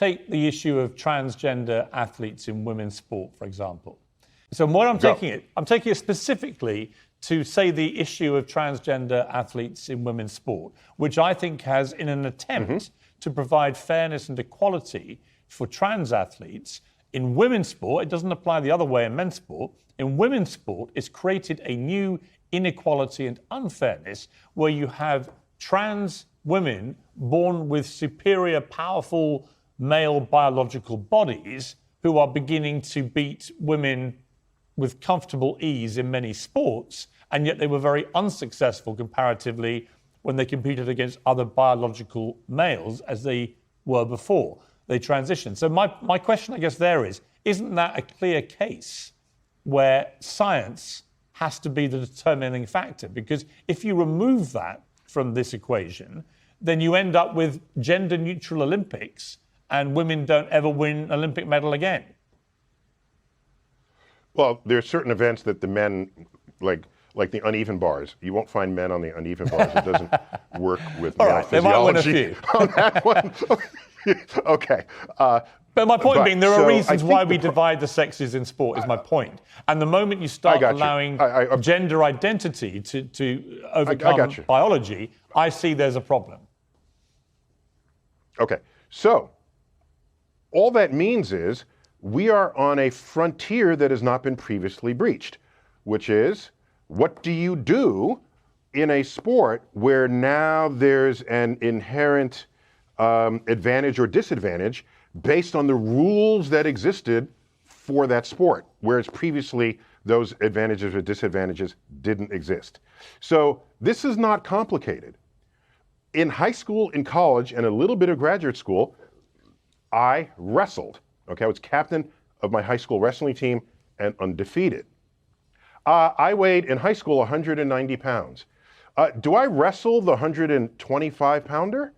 Take the issue of transgender athletes in women's sport, for example. So what I'm taking it specifically to say the issue of transgender athletes in women's sport, which I think has, in an attempt to provide fairness and equality for trans athletes, in women's sport, it doesn't apply the other way in men's sport. In women's sport, it's created a new inequality and unfairness where you have trans women born with superior, powerful male biological bodies who are beginning to beat women with comfortable ease in many sports, and yet they were very unsuccessful comparatively when they competed against other biological males as they were before they transitioned. So my question, I guess, there is, isn't that a clear case where science has to be the determining factor? Because if you remove that from this equation, then you end up with gender-neutral Olympics and women don't ever win an Olympic medal again. Well, there are certain events that the men, like the uneven bars. You won't find men on the uneven bars. It doesn't work with male physiology on that one. Okay. But my point being, there are reasons why we divide the sexes in sport, is my point. And the moment you start allowing gender identity to overcome biology, I see there's a problem. Okay. So all that means is we are on a frontier that has not been previously breached, which is, what do you do in a sport where now there's an inherent advantage or disadvantage based on the rules that existed for that sport, whereas previously those advantages or disadvantages didn't exist. So this is not complicated. In high school, in college, and a little bit of graduate school, I wrestled. Okay, I was captain of my high school wrestling team and undefeated. I weighed in high school 190 pounds. Do I wrestle the 125 pounder?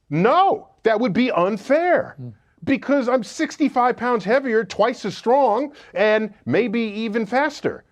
No, that would be unfair because I'm 65 pounds heavier, twice as strong, and maybe even faster.